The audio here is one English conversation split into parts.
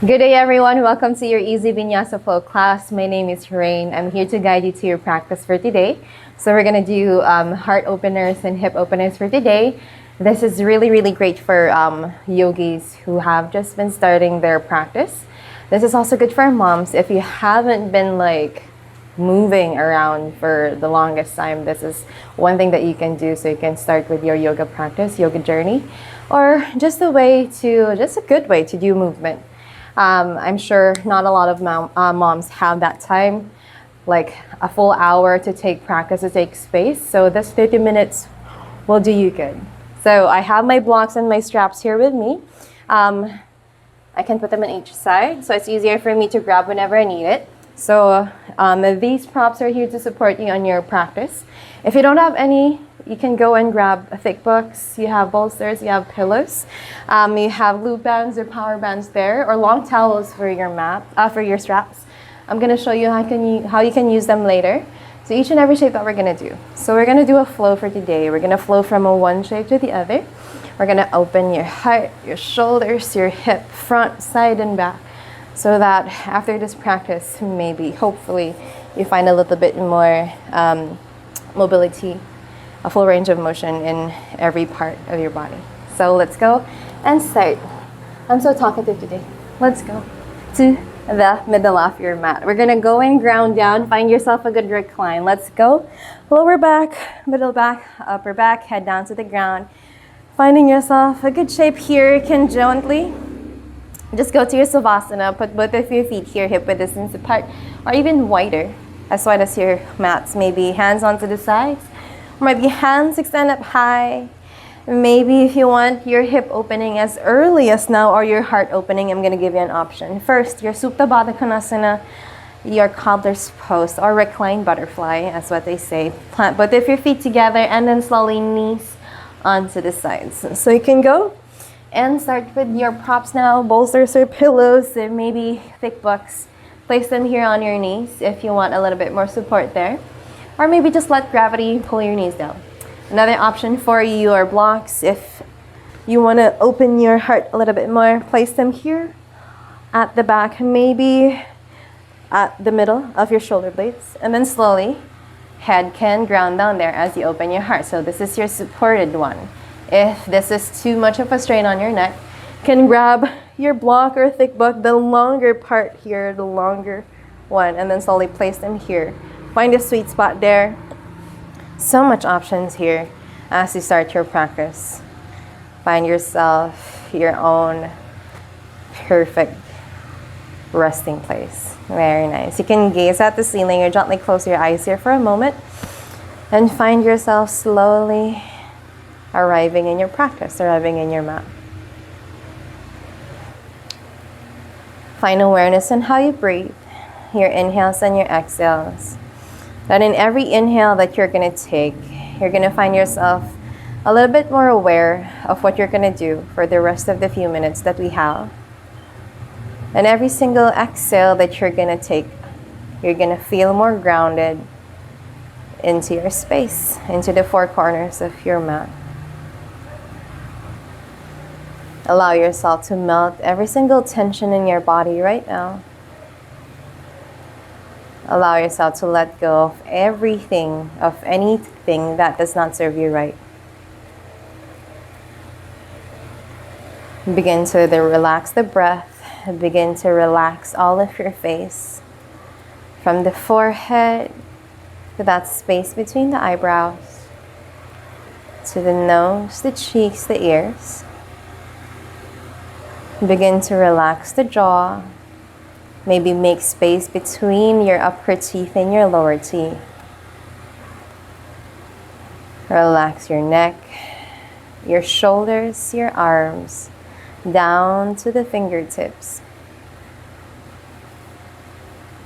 Good day, everyone. Welcome to your Easy Vinyasa Flow class. My name is Rain. I'm here to guide you to your practice for today. So we're going to do heart openers and hip openers for today. This is really great for yogis who have just been starting their practice. This is also good for moms. If you haven't been moving around for the longest time, this is one thing that you can do so you can start with your yoga practice, yoga journey, or just a good way to do movement. I'm sure not a lot of moms have that time, like a full hour to take practice, to take space. So this 30 minutes will do you good. So I have my blocks and my straps here with me. I can put them on each side, so it's easier for me to grab whenever I need it. So these props are here to support you on your practice. If you don't have any, you can go and grab thick books. You have bolsters, you have pillows, you have loop bands or power bands there, or long towels for your for your straps. I'm gonna show you how you can use them later. So each and every shape that we're gonna do. So we're gonna do a flow for today. We're gonna flow from one shape to the other. We're gonna open your heart, your shoulders, your hip, front, side, and back, so that after this practice, hopefully, you find a little bit more mobility, a full range of motion in every part of your body. So let's go and start. I'm so talkative today. Let's go to the middle of your mat. We're gonna go and ground down. Find yourself a good recline. Let's go. Lower back, middle back, upper back, head down to the ground. Finding yourself a good shape here. You can gently just go to your Savasana. Put both of your feet here, hip width distance apart, or even wider, as wide as your mats. Maybe hands onto the sides. Maybe hands extend up high. Maybe if you want your hip opening as early as now, or your heart opening, I'm gonna give you an option. First, your Supta Baddha Konasana, your cobbler's pose, or reclined butterfly, as what they say. Plant both of your feet together and then slowly knees onto the sides. So you can go and start with your props now, bolsters or pillows, and maybe thick books. Place them here on your knees if you want a little bit more support there. Or maybe just let gravity pull your knees down. Another option for you are blocks. If you want to open your heart a little bit more, place them here at the back, maybe at the middle of your shoulder blades. And then slowly, head can ground down there as you open your heart. So this is your supported one. If this is too much of a strain on your neck, you can grab your block or thick book, the longer part here, the longer one, and then slowly place them here. Find a sweet spot there. So much options here as you start your practice. Find yourself your own perfect resting place. Very nice. You can gaze at the ceiling or gently close your eyes here for a moment and find yourself slowly arriving in your practice, arriving in your mat. Find awareness in how you breathe, your inhales and your exhales. That in every inhale that you're going to take, you're going to find yourself a little bit more aware of what you're going to do for the rest of the few minutes that we have. And every single exhale that you're going to take, you're going to feel more grounded into your space, into the four corners of your mat. Allow yourself to melt every single tension in your body right now. Allow yourself to let go of everything, of anything that does not serve you right. Begin to relax the breath. Begin to relax all of your face. From the forehead to that space between the eyebrows, to the nose, the cheeks, the ears. Begin to relax the jaw. Maybe make space between your upper teeth and your lower teeth. Relax your neck, your shoulders, your arms, down to the fingertips.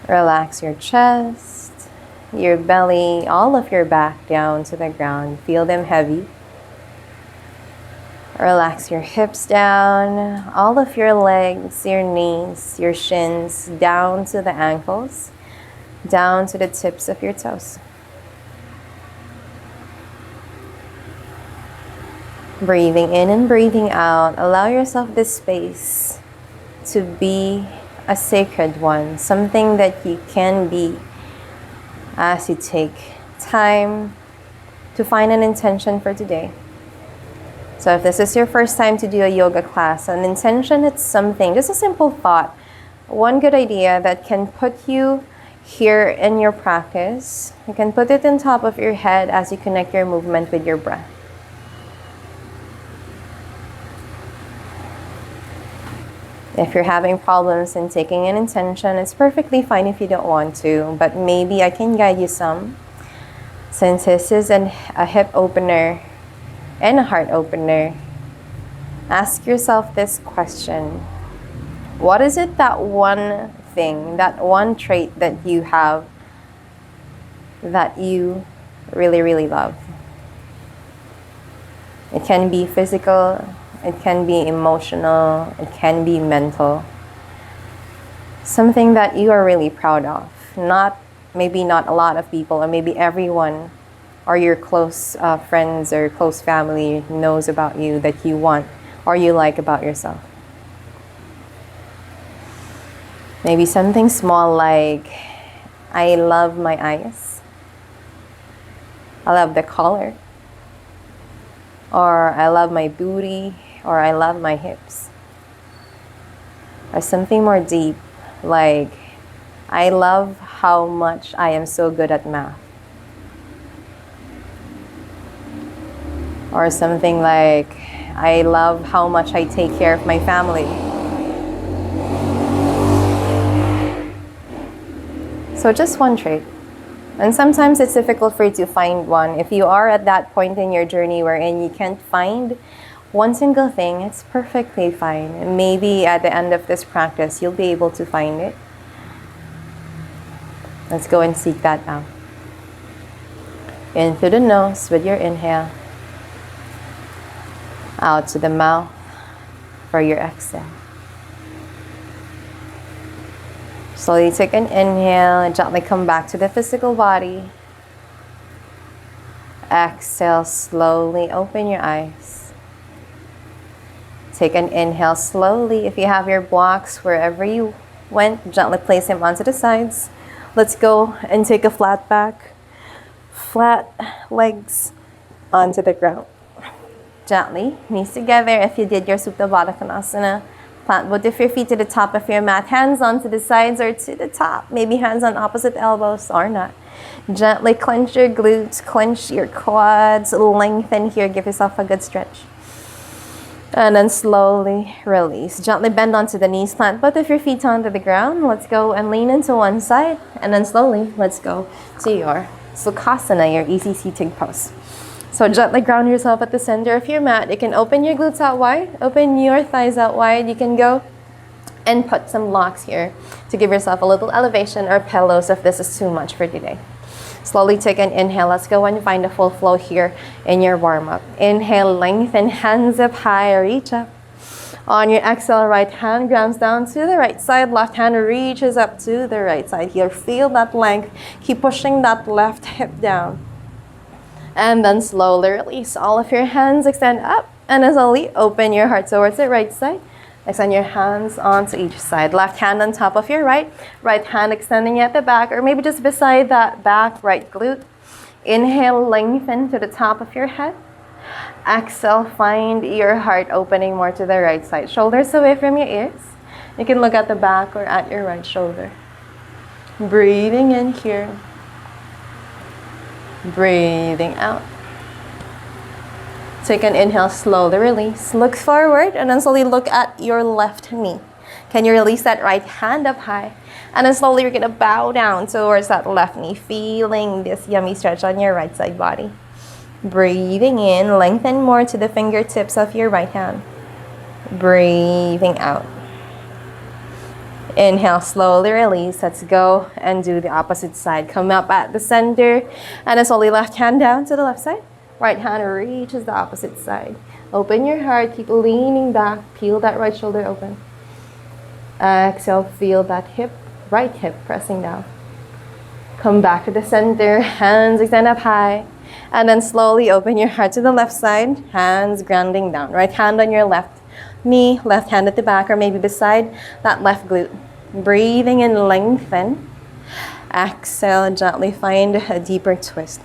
Relax your chest, your belly, all of your back down to the ground. Feel them heavy. Relax your hips down, all of your legs, your knees, your shins, down to the ankles, down to the tips of your toes. Breathing in and breathing out, allow yourself this space to be a sacred one, something that you can be as you take time to find an intention for today. So if this is your first time to do a yoga class, an intention, it's something, just a simple thought, one good idea that can put you here in your practice. You can put it on top of your head as you connect your movement with your breath. If you're having problems in taking an intention, it's perfectly fine if you don't want to, but maybe I can guide you some. Since this is a hip opener and a heart opener, ask yourself this question. What is it, that one thing, that one trait that you have that you really, really love? It can be physical, it can be emotional, it can be mental. Something that you are really proud of. Maybe not a lot of people, or maybe everyone or your close friends or close family knows about you, that you want or you like about yourself. Maybe something small like, I love my eyes. I love the color. Or I love my booty. Or I love my hips. Or something more deep like, I love how much I am so good at math. Or something like, I love how much I take care of my family. So just one trait. And sometimes it's difficult for you to find one. If you are at that point in your journey wherein you can't find one single thing, it's perfectly fine. And maybe at the end of this practice, you'll be able to find it. Let's go and seek that out. In through the nose with your inhale. Out to the mouth for your exhale. Slowly take an inhale and gently come back to the physical body. Exhale, slowly open your eyes. Take an inhale slowly. If you have your blocks wherever you went, gently place them onto the sides. Let's go and take a flat back, flat legs onto the ground. Gently, knees together. If you did your Supta Baddha Konasana, plant both of your feet to the top of your mat, hands onto the sides or to the top, maybe hands on opposite elbows or not. Gently clench your glutes, clench your quads, lengthen here, give yourself a good stretch. And then slowly release. Gently bend onto the knees, plant both of your feet onto the ground. Let's go and lean into one side. And then slowly, let's go to your Sukhasana, your easy seating pose. So gently ground yourself at the center of your mat. You can open your glutes out wide, open your thighs out wide. You can go and put some blocks here to give yourself a little elevation, or pillows if this is too much for today. Slowly take an inhale. Let's go and find a full flow here in your warm-up. Inhale, lengthen, hands up high, reach up. On your exhale, right hand grounds down to the right side, left hand reaches up to the right side here. Feel that length. Keep pushing that left hip down. And then slowly release all of your hands, extend up, and then slowly open your heart towards the right side. Extend your hands onto each side. Left hand on top of your right hand extending at the back, or maybe just beside that back right glute. Inhale, lengthen to the top of your head. Exhale, find your heart opening more to the right side. Shoulders away from your ears. You can look at the back or at your right shoulder. Breathing in here. Breathing out. Take an inhale, slowly release. Look forward and then slowly look at your left knee. Can you release that right hand up high? And then slowly you're going to bow down towards that left knee, feeling this yummy stretch on your right side body. Breathing in, lengthen more to the fingertips of your right hand. Breathing out. Inhale, slowly release. Let's go and do the opposite side. Come up at the center and then slowly left hand down to the left side. Right hand reaches the opposite side. Open your heart, keep leaning back, peel that right shoulder open. Exhale, feel that hip, right hip pressing down. Come back to the center, hands extend up high. And then slowly open your heart to the left side, hands grounding down. Right hand on your left knee, left hand at the back or maybe beside that left glute. Breathing in, lengthen. Exhale, gently find a deeper twist.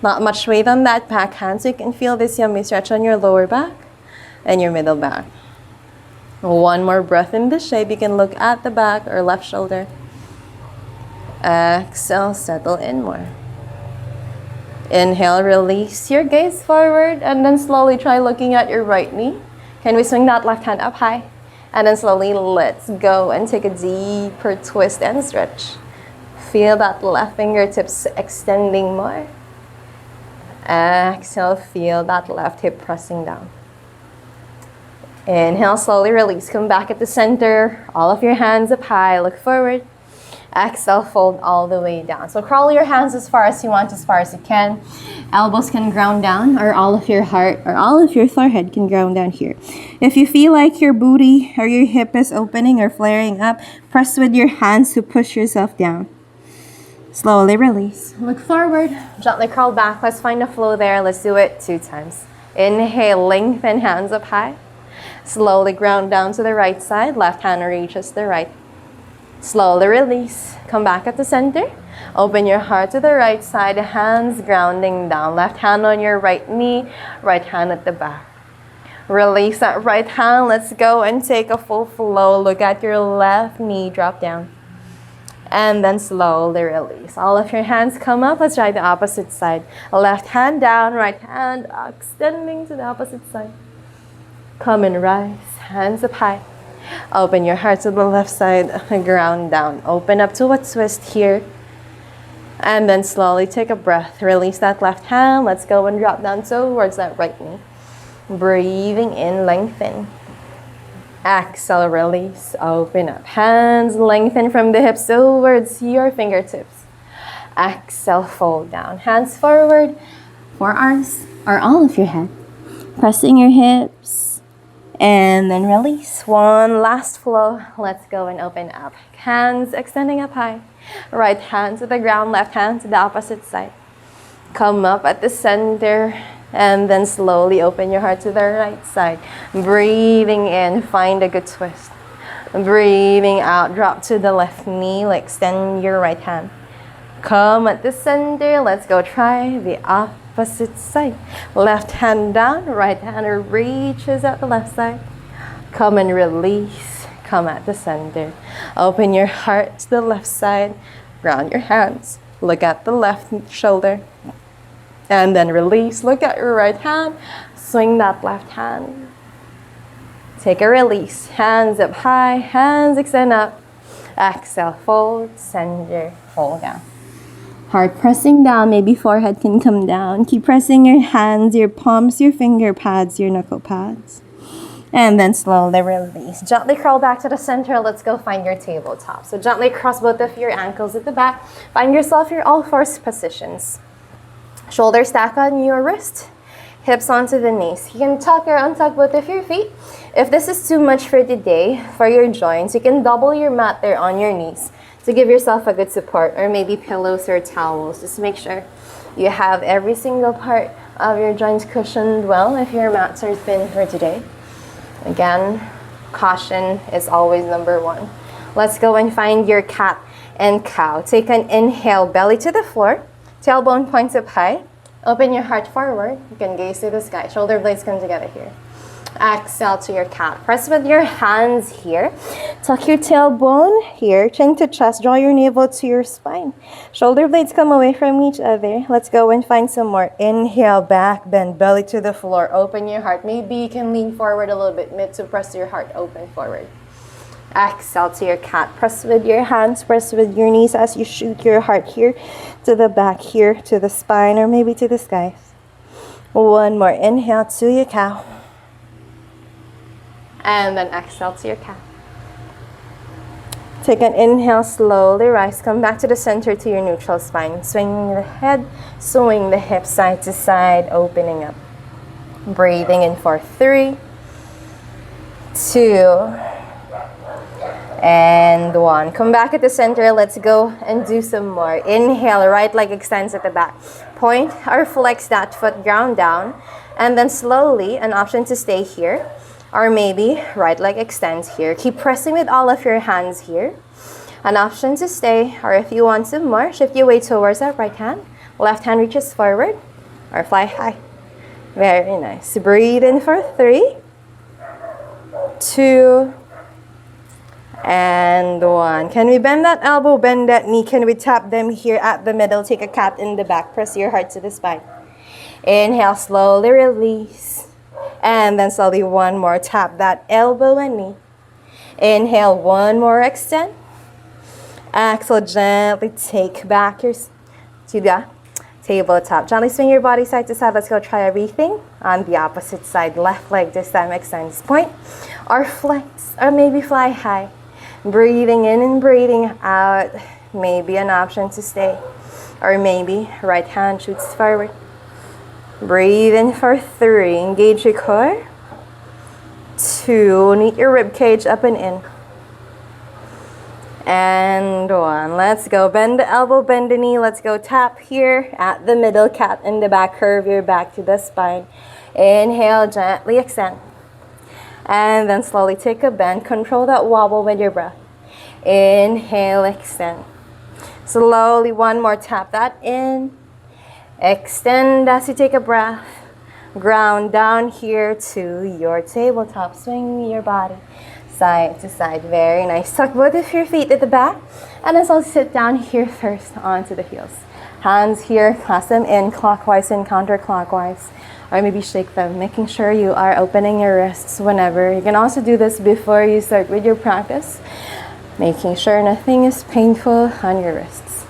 Not much weight on that back hand, so you can feel this yummy stretch on your lower back and your middle back. One more breath in this shape. You can look at the back or left shoulder. Exhale, settle in more. Inhale, release your gaze forward and then slowly try looking at your right knee. Can we swing that left hand up high? And then slowly let's go and take a deeper twist and stretch. Feel that left fingertips extending more. Exhale, feel that left hip pressing down. Inhale, slowly release. Come back at the center. All of your hands up high. Look forward. Exhale, fold all the way down. So crawl your hands as far as you want, as far as you can. Elbows can ground down, or all of your heart or all of your forehead can ground down here. If you feel like your booty or your hip is opening or flaring up, press with your hands to push yourself down. Slowly release. Look forward. Gently crawl back. Let's find a flow there. Let's do it 2 times. Inhale, lengthen, hands up high. Slowly ground down to the right side. Left hand reaches the right. Slowly release. Come back at the center. Open your heart to the right side. Hands grounding down. Left hand on your right knee. Right hand at the back. Release that right hand. Let's go and take a full flow. Look at your left knee. Drop down. And then slowly release. All of your hands come up. Let's try the opposite side. Left hand down. Right hand extending to the opposite side. Come and rise. Hands up high. Open your heart to the left side, ground down. Open up to a twist here. And then slowly take a breath. Release that left hand. Let's go and drop down towards that right knee. Breathing in, lengthen. Exhale, release. Open up. Hands lengthen from the hips towards your fingertips. Exhale, fold down. Hands forward. Forearms or all of your head. Pressing your hips. And then release. One last flow. Let's go and open up. Hands extending up high. Right hand to the ground, left hand to the opposite side. Come up at the center and then slowly open your heart to the right side. Breathing in, find a good twist. Breathing out, drop to the left knee, extend your right hand. Come at the center, let's go try the opposite side. Left hand down, right hand reaches out the left side. Come and release, come at the center. Open your heart to the left side, ground your hands, look at the left shoulder. And then release, look at your right hand, swing that left hand. Take a release, hands up high, hands extend up. Exhale, fold, center, fold down. Heart pressing down, maybe forehead can come down. Keep pressing your hands, your palms, your finger pads, your knuckle pads. And then slowly release. Gently crawl back to the center. Let's go find your tabletop. So gently cross both of your ankles at the back. Find yourself your all-fours positions. Shoulders stack on your wrist. Hips onto the knees. You can tuck or untuck both of your feet. If this is too much for today, for your joints, you can double your mat there on your knees to give yourself a good support, or maybe pillows or towels. Just make sure you have every single part of your joints cushioned well if your mats are thin for today. Again, caution is always number one. Let's go and find your cat and cow. Take an inhale, belly to the floor, tailbone points up high. Open your heart forward. You can gaze to the sky. Shoulder blades come together here. Exhale to your cat. Press with your hands here. Tuck your tailbone here. Chin to chest. Draw your navel to your spine. Shoulder blades come away from each other. Let's go and find some more. Inhale, back bend, belly to the floor. Open your heart. Maybe you can lean forward a little bit. Mid to press your heart open forward. Exhale to your cat. Press with your hands. Press with your knees as you shoot your heart here to the back, here to the spine, or maybe to the skies. One more. Inhale to your cow. And then exhale to your cat. Take an inhale, slowly rise. Come back to the center to your neutral spine. Swing the head, swing the hips side to side, opening up. Breathing in for 3, 2, and 1. Come back at the center. Let's go and do some more. Inhale, right leg extends at the back. Point or flex that foot, ground down. And then slowly, an option to stay here. Or maybe right leg extends here. Keep pressing with all of your hands here. An option to stay, or if you want some more, shift your weight towards that right hand. Left hand reaches forward, or fly high. Very nice. Breathe in for 3, 2, and 1. Can we bend that elbow, bend that knee? Can we tap them here at the middle? Take a cat in the back. Press your heart to the spine. Inhale, slowly release. And then slowly one more. Tap that elbow and knee. Inhale, one more, extend. Exhale, gently take back your to the tabletop. Gently swing your body side to side. Let's go try everything on the opposite side. Left leg this time extends. Point or flex or maybe fly high. Breathing in and breathing out. Maybe an option to stay. Or maybe right hand shoots forward. Breathe in for 3. Engage your core. 2. Knit your rib cage up and in. And 1. Let's go. Bend the elbow, bend the knee. Let's go. Tap here at the middle. Cat in the back. Curve your back to the spine. Inhale, gently extend. And then slowly take a bend. Control that wobble with your breath. Inhale, extend. Slowly, one more. Tap that in. Extend as you take a breath. Ground down here to your tabletop. Swing your body side to side. Very nice. Tuck both of your feet at the back. And then slowly sit down here first onto the heels. Hands here, clasp them in clockwise and counterclockwise. Or maybe shake them, making sure you are opening your wrists whenever. You can also do this before you start with your practice. Making sure nothing is painful on your wrists.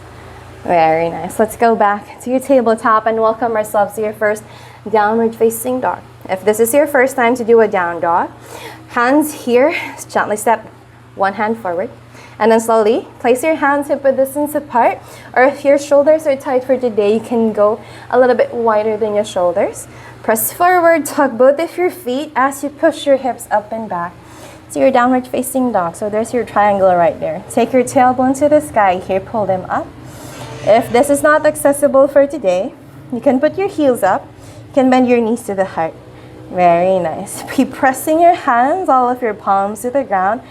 Very nice. Let's go back to your tabletop and welcome ourselves to your first downward facing dog. If this is your first time to do a down dog, hands here, gently step one hand forward. And then slowly place your hands hip width distance apart. Or if your shoulders are tight for today, you can go a little bit wider than your shoulders. Press forward, tuck both of your feet as you push your hips up and back. So your downward facing dog. So there's your triangle right there. Take your tailbone to the sky here, pull them up. If this is not accessible for today, you can put your heels up. You can bend your knees to the heart. Very nice. Keep pressing your hands, all of your palms to the ground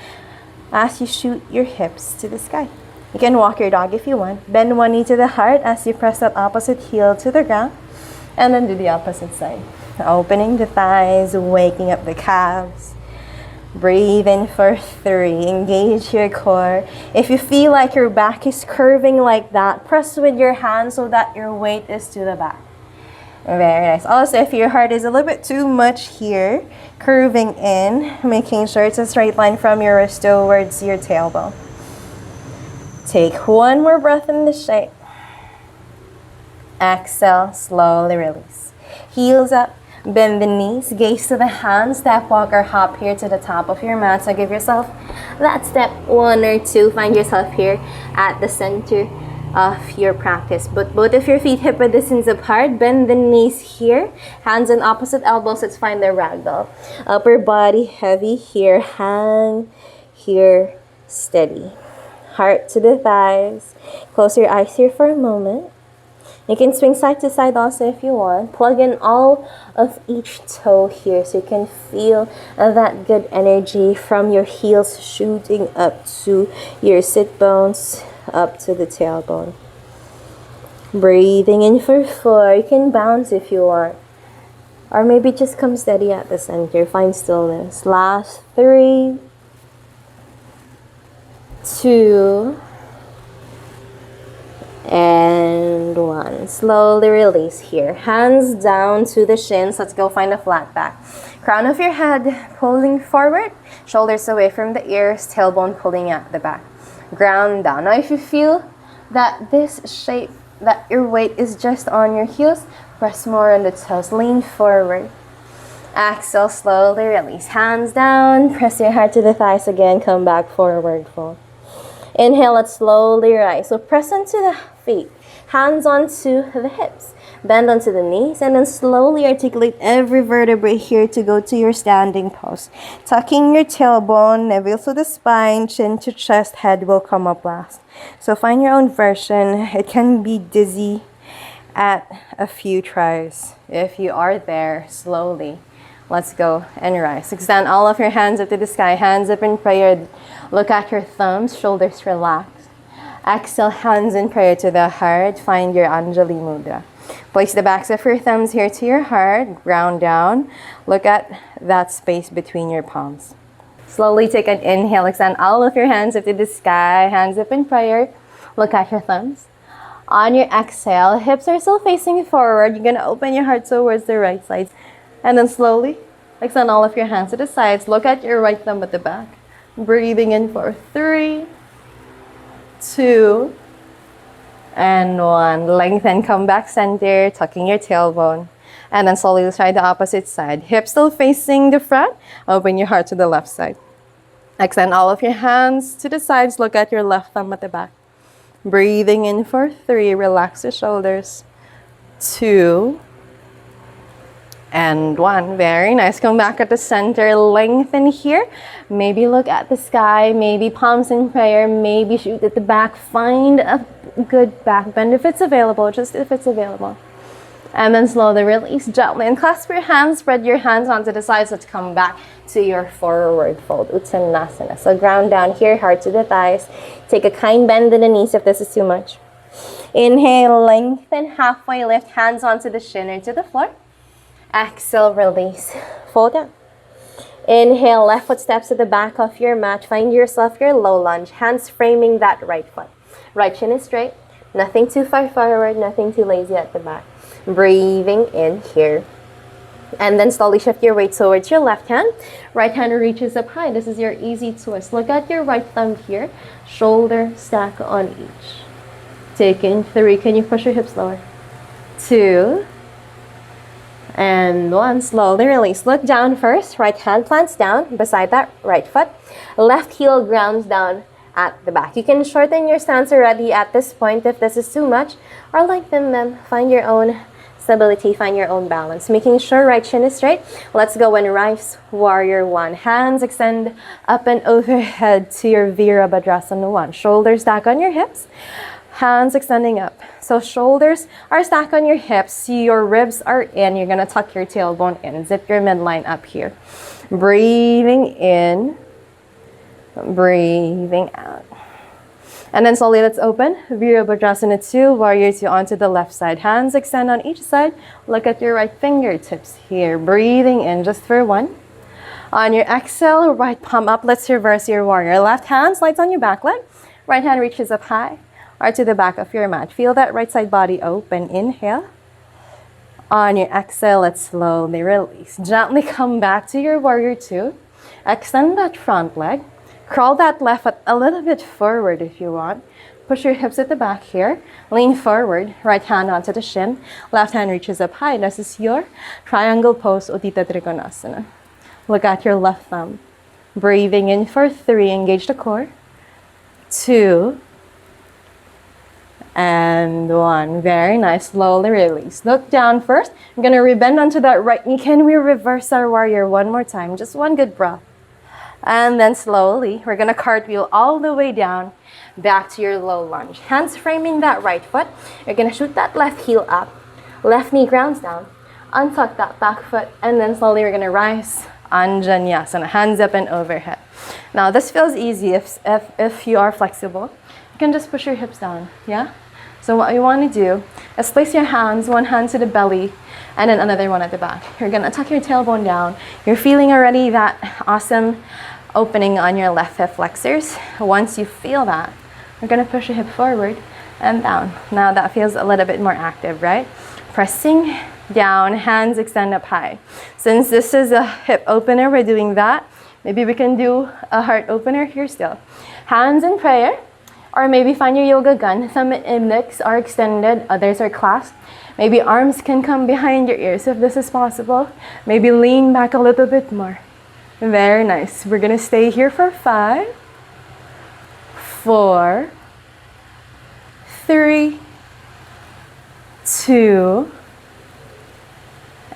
as you shoot your hips to the sky. You can walk your dog if you want. Bend one knee to the heart as you press that opposite heel to the ground. And then do the opposite side. Opening the thighs, waking up the calves. Breathe in for 3. Engage your core. If you feel like your back is curving like that, press with your hands so that your weight is to the back. Very nice. Also, if your heart is a little bit too much here, curving in, making sure it's a straight line from your wrist towards your tailbone. Take one more breath in the shape. Exhale, slowly release. Heels up, bend the knees, gaze to the hands, step, walk, or hop here to the top of your mat. So give yourself that step 1 or 2. Find yourself here at the center of your practice. Put both of your feet hip width distance apart. Bend the knees here. Hands on opposite elbows. Let's find the ragdoll. Upper body heavy here. Hand here steady. Heart to the thighs. Close your eyes here for a moment. You can swing side to side also if you want. Plug in all of each toe here so you can feel that good energy from your heels shooting up to your sit bones, up to the tailbone. Breathing in for 4. You can bounce if you want. Or maybe just come steady at the center. Find stillness. Last 3, 2, and 1. Slowly release here. Hands down to the shins. Let's go find a flat back. Crown of your head pulling forward. Shoulders away from the ears. Tailbone pulling at the back. Ground down. Now if you feel that this shape, that your weight is just on your heels, press more on the toes. Lean forward. Exhale, slowly release. Hands down. Press your heart to the thighs again. Come back forward fold. Inhale, let's slowly rise. So press into the feet. Hands onto the hips. Bend onto the knees and then slowly articulate every vertebrae here to go to your standing pose. Tucking your tailbone, navel to the spine, chin to chest, head will come up last. So find your own version. It can be dizzy at a few tries. If you are there, slowly Let's go and rise. Extend all of your hands up to the sky. Hands up in prayer. Look at your thumbs, shoulders relaxed. Exhale, hands in prayer to the heart. Find your Anjali Mudra. Place the backs of your thumbs here to your heart. Ground down. Look at that space between your palms. Slowly take an inhale. Extend all of your hands up to the sky. Hands up in prayer. Look at your thumbs. On your exhale, hips are still facing forward. You're going to open your heart towards the right side. And then slowly extend all of your hands to the sides. Look at your right thumb at the back. Breathing in for 3, 2, and 1. Lengthen, come back center, tucking your tailbone. And then slowly try the opposite side. Hips still facing the front. Open your heart to the left side. Extend all of your hands to the sides. Look at your left thumb at the back. Breathing in for 3. Relax the shoulders. 2, and 1. Very nice. Come back at the center. Lengthen here. Maybe look at the sky. Maybe palms in prayer. Maybe shoot at the back. Find a good back bend if it's available. Just if it's available. And then slowly release gently. And clasp your hands. Spread your hands onto the sides. Let's come back to your forward fold. Uttanasana. So ground down here. Heart to the thighs. Take a kind bend in the knees if this is too much. Inhale. Lengthen. Halfway lift. Hands onto the shin or to the floor. Exhale, release, fold down. Inhale, left foot steps to the back of your mat. Find yourself your low lunge. Hands framing that right foot. Right shin is straight. Nothing too far forward, nothing too lazy at the back. Breathing in here. And then slowly shift your weight towards your left hand. Right hand reaches up high. This is your easy twist. Look at your right thumb here. Shoulder stack on each. Take in 3. Can you push your hips lower? 2, and 1. Slowly release. Look down first. Right hand plants down beside that right foot. Left heel grounds down at the back. You can shorten your stance already at this point if this is too much, or lengthen them. Find your own stability. Find your own balance. Making sure right shin is straight. Let's go and rise. Warrior 1. Hands extend up and overhead to your Virabhadrasana 1. Shoulders stack on your hips. Hands extending up. So shoulders are stacked on your hips. Your ribs are in. You're going to tuck your tailbone in. Zip your midline up here. Breathing in. Breathing out. And then slowly let's open. Virabhadrasana 2. Warrior 2 onto the left side. Hands extend on each side. Look at your right fingertips here. Breathing in just for 1. On your exhale, right palm up. Let's reverse your warrior. Left hand slides on your back leg. Right hand reaches up high. Or to the back of your mat. Feel that right side body open. Inhale. On your exhale, let's slowly release. Gently come back to your warrior 2. Extend that front leg. Crawl that left foot a little bit forward if you want. Push your hips at the back here. Lean forward. Right hand onto the shin. Left hand reaches up high. This is your triangle pose, Uttita Trikonasana. Look at your left thumb. Breathing in for 3. Engage the core. 2. And 1. Very nice. Slowly release. Look down first. I'm going to rebend onto that right knee. Can we reverse our warrior one more time? Just one good breath. And then slowly, we're going to cartwheel all the way down back to your low lunge. Hands framing that right foot. You're going to shoot that left heel up. Left knee grounds down. Untuck that back foot. And then slowly we're going to rise. Anjaneyasana. Hands up and overhead. Now this feels easy if you are flexible. You can just push your hips down. Yeah? So what you want to do is place your hands, one hand to the belly and then another one at the back. You're going to tuck your tailbone down. You're feeling already that awesome opening on your left hip flexors. Once you feel that, you're going to push your hip forward and down. Now that feels a little bit more active, right? Pressing down, hands extend up high. Since this is a hip opener, we're doing that. Maybe we can do a heart opener here still. Hands in prayer. Or maybe find your yoga gun. Some index are extended, others are clasped. Maybe arms can come behind your ears if this is possible. Maybe lean back a little bit more. Very nice. We're going to stay here for 5, 4, 3, 2,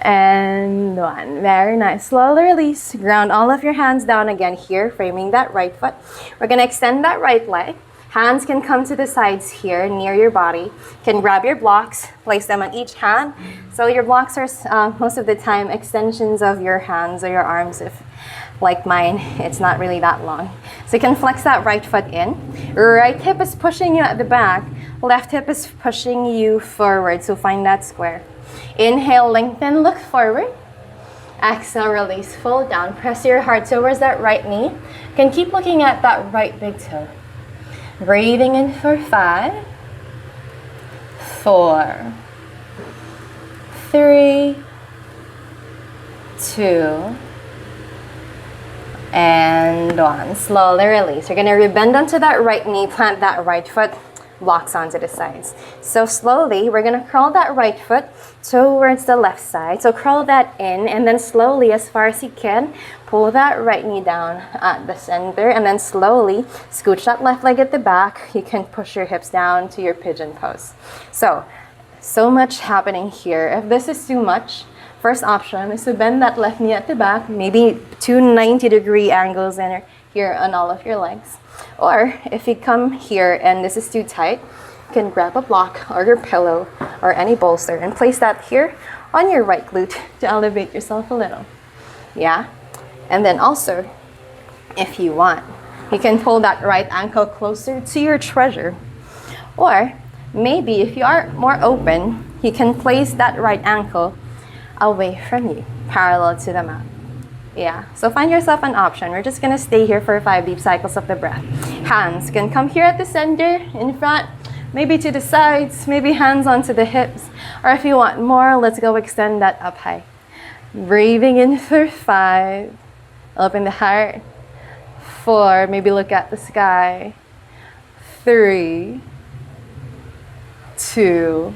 and 1. Very nice. Slowly release. Ground all of your hands down again here, framing that right foot. We're going to extend that right leg. Hands can come to the sides here near your body. You can grab your blocks, place them on each hand. So your blocks are most of the time extensions of your hands or your arms. If like mine, it's not really that long. So you can flex that right foot in. Right hip is pushing you at the back. Left hip is pushing you forward. So find that square. Inhale, lengthen, look forward. Exhale, release, fold down. Press your heart towards that right knee. You can keep looking at that right big toe. Breathing in for 5, 4, 3, 2, and 1. Slowly release. You're going to rebend onto that right knee, plant that right foot, blocks onto the sides. So slowly, we're going to crawl that right foot towards the left side. So crawl that in, and then slowly, as far as you can, pull that right knee down at the center, and then slowly scooch that left leg at the back. You can push your hips down to your pigeon pose. So much happening here. If this is too much, first option is to bend that left knee at the back, maybe 2 90-degree angles in here on all of your legs. Or if you come here and this is too tight, you can grab a block or your pillow or any bolster and place that here on your right glute to elevate yourself a little. Yeah? And then also, if you want, you can pull that right ankle closer to your treasure. Or maybe if you are more open, you can place that right ankle away from you, parallel to the mat. Yeah, so find yourself an option. We're just gonna stay here for 5 deep cycles of the breath. Hands can come here at the center, in front, maybe to the sides, maybe hands onto the hips. Or if you want more, let's go extend that up high. Breathing in for 5, open the heart. 4, maybe look at the sky. 3, 2,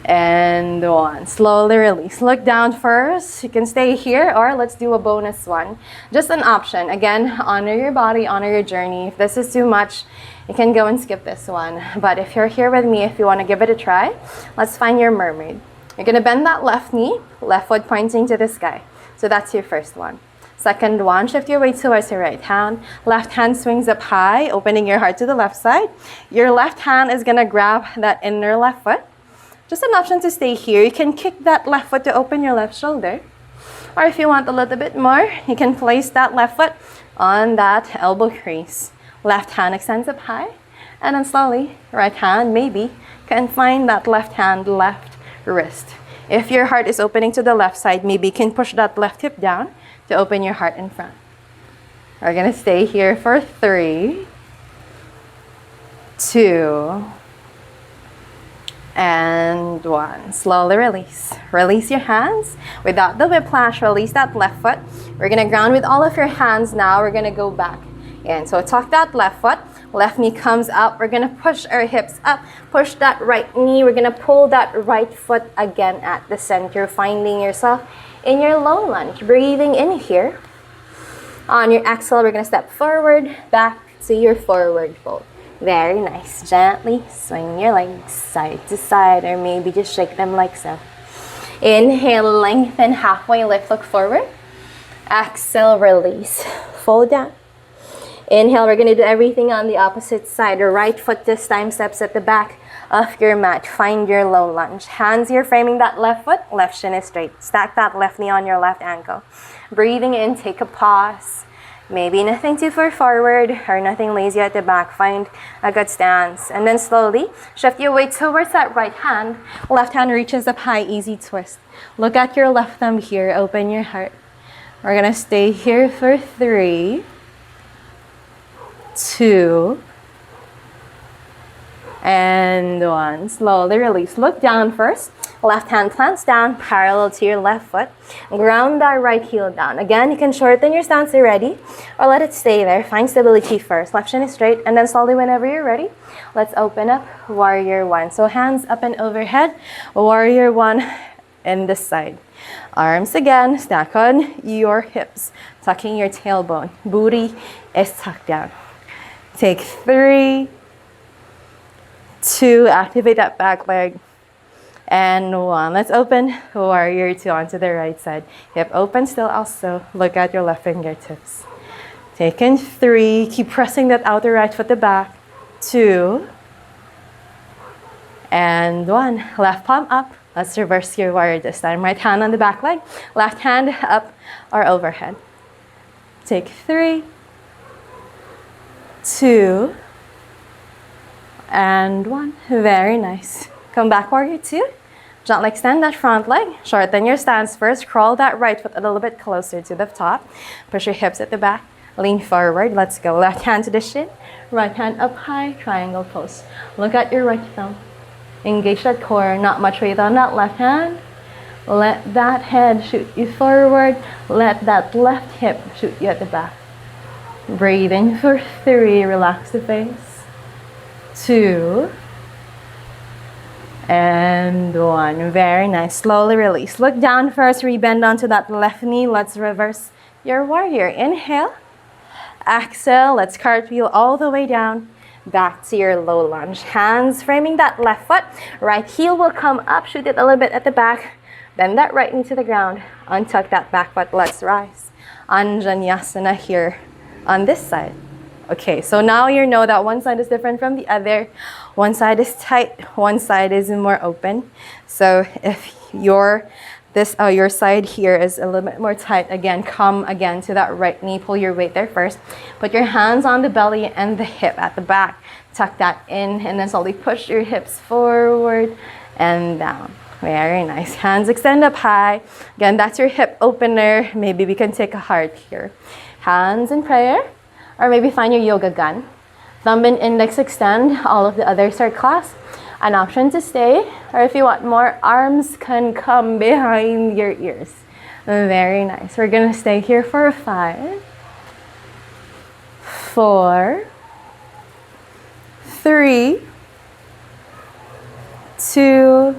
and 1. Slowly release. Look down first. You can stay here, or let's do a bonus one. Just an option. Again, honor your body, honor your journey. If this is too much, you can go and skip this one. But if you're here with me, if you want to give it a try, let's find your mermaid. You're going to bend that left knee, left foot pointing to the sky. So that's your first one. Second one, shift your weight towards your right hand. Left hand swings up high, opening your heart to the left side. Your left hand is going to grab that inner left foot. Just an option to stay here. You can kick that left foot to open your left shoulder. Or if you want a little bit more, you can place that left foot on that elbow crease. Left hand extends up high. And then slowly, right hand maybe can find that left hand, left wrist. If your heart is opening to the left side, maybe you can push that left hip down to open your heart in front. We're going to stay here for 3, 2, and 1. Slowly release. Release your hands. Without the whiplash, release that left foot. We're going to ground with all of your hands now. We're going to go back in. So tuck that left foot. Left knee comes up. We're going to push our hips up. Push that right knee. We're going to pull that right foot again at the center, finding yourself in your low lunge. Breathing in here. On your exhale, we're going to step forward, back to your forward fold. Very nice. Gently swing your legs side to side, or maybe just shake them like so. Inhale, lengthen, halfway lift, look forward. Exhale, release. Fold down. Inhale, we're going to do everything on the opposite side. The right foot this time steps at the back of your mat. Find your low lunge. Hands here framing that left foot. Left shin is straight. Stack that left knee on your left ankle. Breathing in, take a pause. Maybe nothing too far forward or nothing lazy at the back. Find a good stance. And then slowly shift your weight towards that right hand. Left hand reaches up high, easy twist. Look at your left thumb here. Open your heart. We're going to stay here for 3, 2, and 1. Slowly release. Look down first. Left hand plants down, parallel to your left foot. Ground that right heel down. Again, you can shorten your stance already, or let it stay there. Find stability first. Left shin is straight, and then slowly whenever you're ready, let's open up Warrior 1. So hands up and overhead. Warrior 1 in this side. Arms again, stack on your hips, tucking your tailbone. Booty is tucked down. Take 3, 2, activate that back leg, and 1. Let's open Warrior 2 onto the right side. Hip open still also. Look at your left fingertips. Take in 3. Keep pressing that outer right foot to back. 2. And 1. Left palm up. Let's reverse your warrior this time. Right hand on the back leg. Left hand up or overhead. Take 3. 2. And 1. Very nice. Come back, warrior 2. Gently extend that front leg. Shorten your stance first. Crawl that right foot a little bit closer to the top. Push your hips at the back. Lean forward. Let's go. Left hand to the shin. Right hand up high. Triangle pose. Look at your right thumb. Engage that core. Not much weight on that left hand. Let that head shoot you forward. Let that left hip shoot you at the back. Breathe in for 3. Relax the face. 2. And 1. Very nice. Slowly release. Look down first. Rebend onto that left knee. Let's reverse your warrior. Inhale. Exhale. Let's cartwheel all the way down. Back to your low lunge. Hands framing that left foot. Right heel will come up. Shoot it a little bit at the back. Bend that right knee to the ground. Untuck that back foot. Let's rise. Anjaneyasana here on this side. Okay, so now you know that one side is different from the other. One side is tight, one side is more open. So if your side here is a little bit more tight, again, come again to that right knee. Pull your weight there first. Put your hands on the belly and the hip at the back. Tuck that in and then slowly push your hips forward and down. Very nice. Hands extend up high. Again, that's your hip opener. Maybe we can take a heart here. Hands in prayer. Or maybe find your yoga gun. Thumb and index extend. All of the others are clasped. An option to stay. Or if you want more, arms can come behind your ears. Very nice. We're going to stay here for 5, 4, 3, 2,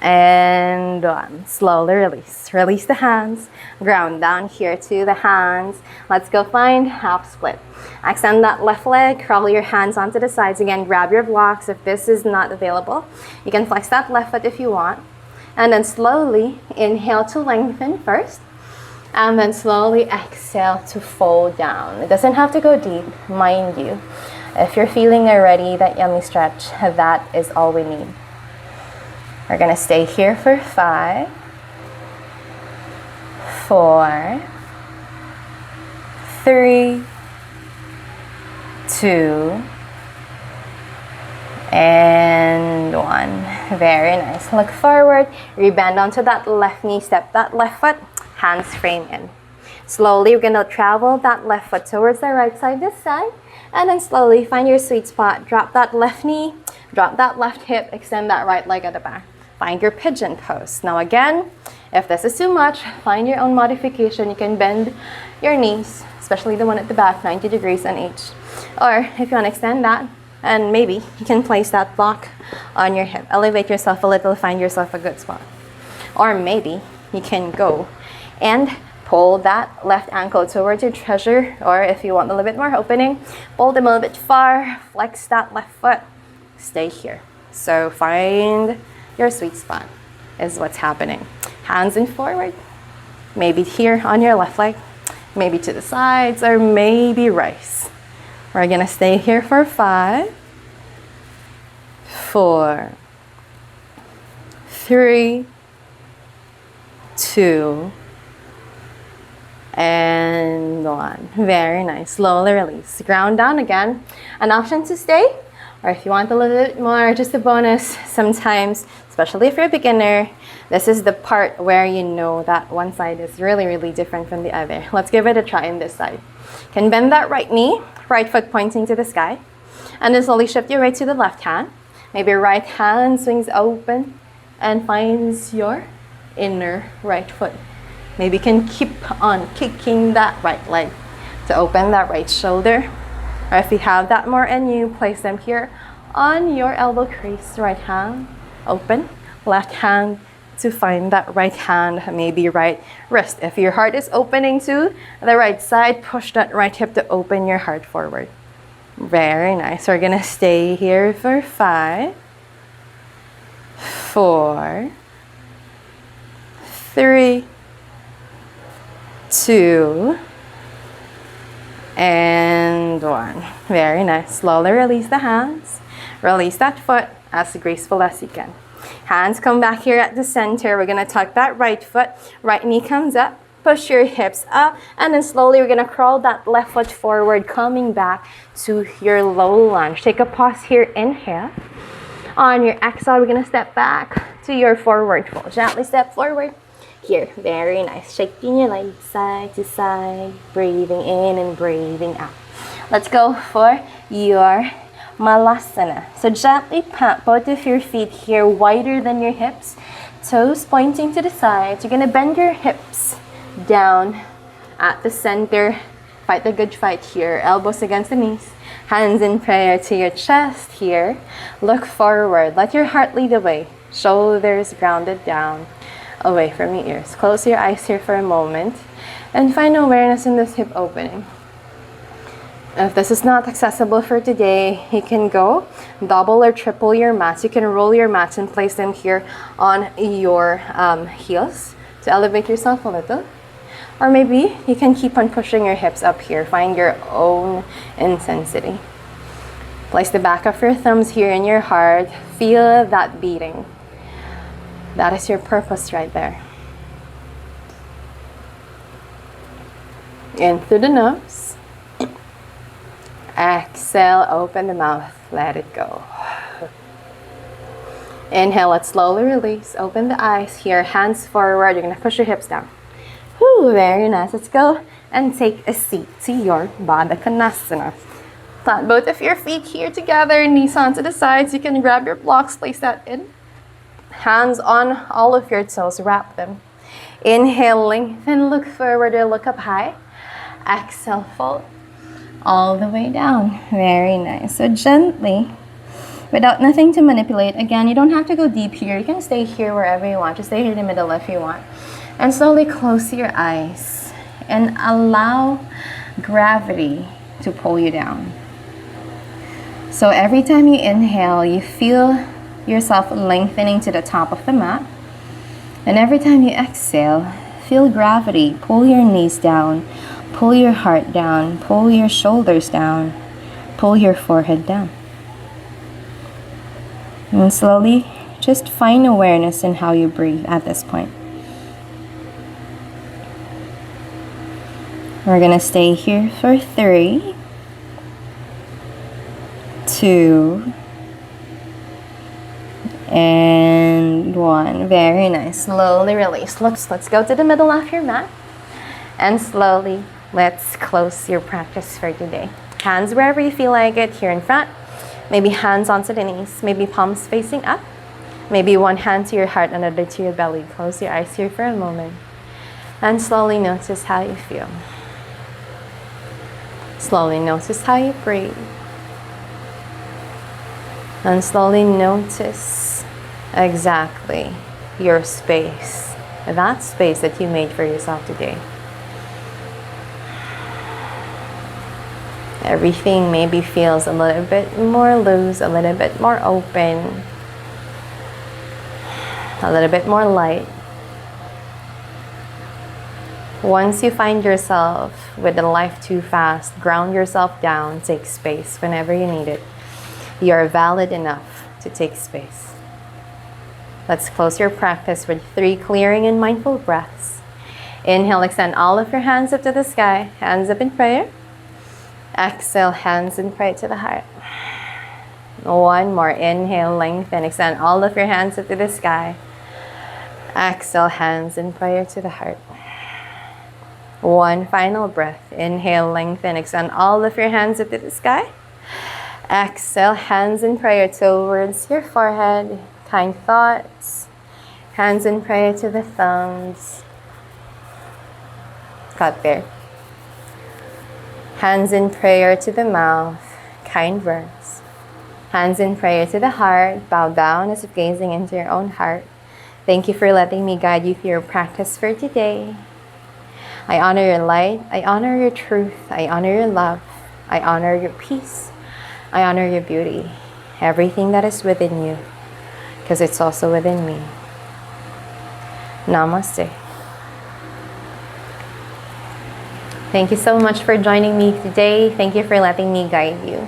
and 1. Slowly release. Release the hands. Ground down here to the hands. Let's go find half split. Extend that left leg. Crawl your hands onto the sides. Again, grab your blocks if this is not available. You can flex that left foot if you want. And then slowly inhale to lengthen first. And then slowly exhale to fold down. It doesn't have to go deep, mind you. If you're feeling already that yummy stretch, that is all we need. We're going to stay here for 5, 4, 3, 2, and 1. Very nice. Look forward. Rebend onto that left knee. Step that left foot. Hands frame in. Slowly, we're going to travel that left foot towards the right side this side. And then slowly find your sweet spot. Drop that left knee. Drop that left hip. Extend that right leg at the back. Find your pigeon pose. Now again, if this is too much, find your own modification. You can bend your knees, especially the one at the back, 90 degrees on each. Or if you want to extend that, and maybe you can place that block on your hip. Elevate yourself a little, find yourself a good spot. Or maybe you can go and pull that left ankle towards your treasure. Or if you want a little bit more opening, pull them a little bit far, flex that left foot, stay here. So find your sweet spot is what's happening. Hands in forward, maybe here on your left leg, maybe to the sides, or maybe rise. We're gonna stay here for 5, 4, 3, 2, and 1. Very nice. Slowly release. Ground down again. An option to stay, or if you want a little bit more, just a bonus. Sometimes, especially if you're a beginner, this is the part where you know that one side is really, really different from the other. Let's give it a try on this side. You can bend that right knee, right foot pointing to the sky, and then slowly shift your weight to the left hand. Maybe right hand swings open and finds your inner right foot. Maybe you can keep on kicking that right leg to open that right shoulder. Or if you have that more in you, place them here on your elbow crease. Right hand open, left hand to find that right hand, maybe right wrist. If your heart is opening to the right side, push that right hip to open your heart forward. Very nice. We're gonna stay here for 5, 4, 3, 2, And one. Very nice. Slowly release the hands. Release that foot as graceful as you can. Hands come back here at the center. We're going to tuck that right foot. Right knee comes up. Push your hips up. And then slowly we're going to crawl that left foot forward, coming back to your low lunge. Take a pause here. Inhale. On your exhale, we're going to step back to your forward fold. Gently step forward. Here, very nice. Shaking your legs side to side, breathing in and breathing out. Let's go for your Malasana. So gently plant both of your feet here wider than your hips, toes pointing to the sides. You're gonna bend your hips down at the center. Fight the good fight here. Elbows against the knees. Hands in prayer to your chest here. Look forward. Let your heart lead the way. Shoulders grounded down, away from your ears. Close your eyes here for a moment and find awareness in this hip opening. If this is not accessible for today, you can go double or triple your mats. You can roll your mats and place them here on your heels to elevate yourself a little. Or maybe you can keep on pushing your hips up here. Find your own intensity. Place the back of your thumbs here in your heart. Feel that beating. That is your purpose right there. In through the nose. Exhale, open the mouth, let it go. Inhale, let's slowly release. Open the eyes here, hands forward. You're gonna push your hips down. Whew, very nice. Let's go and take a seat to your Baddha Konasana. Plant both of your feet here together, knees onto the sides. You can grab your blocks, place that in. Hands on all of your toes, wrap them. Inhale, lengthen, look forward or look up high. Exhale, fold all the way down. Very nice. So gently, without nothing to manipulate. Again, you don't have to go deep here. You can stay here wherever you want. Just stay here in the middle if you want. And slowly close your eyes and allow gravity to pull you down. So every time you inhale, you feel yourself lengthening to the top of the mat. And every time you exhale, feel gravity. Pull your knees down, pull your heart down, pull your shoulders down, pull your forehead down. And slowly, just find awareness in how you breathe at this point. We're gonna stay here for 3, 2, and 1. Very nice. Slowly release. Let's go to the middle of your mat. And slowly, let's close your practice for today. Hands wherever you feel like it, here in front. Maybe hands onto the knees. Maybe palms facing up. Maybe one hand to your heart, another to your belly. Close your eyes here for a moment. And slowly notice how you feel. Slowly notice how you breathe. And slowly notice exactly your space. That space that you made for yourself today. Everything maybe feels a little bit more loose, a little bit more open, a little bit more light. Once you find yourself with the life too fast, ground yourself down, take space whenever you need it. You're valid enough to take space. Let's close your practice with 3 clearing and mindful breaths. Inhale, extend all of your hands up to the sky, hands up in prayer. Exhale, hands in prayer to the heart. One more. Inhale, lengthen, extend all of your hands up to the sky. Exhale, hands in prayer to the heart. One final breath. Inhale, lengthen, extend all of your hands up to the sky. Exhale, hands in prayer towards your forehead. Kind thoughts. Hands in prayer to the thumbs. Cut there. Hands in prayer to the mouth. Kind words. Hands in prayer to the heart. Bow down as if gazing into your own heart. Thank you for letting me guide you through your practice for today. I honor your light. I honor your truth. I honor your love. I honor your peace. I honor your beauty. Everything that is within you, because it's also within me. Namaste. Thank you so much for joining me today. Thank you for letting me guide you.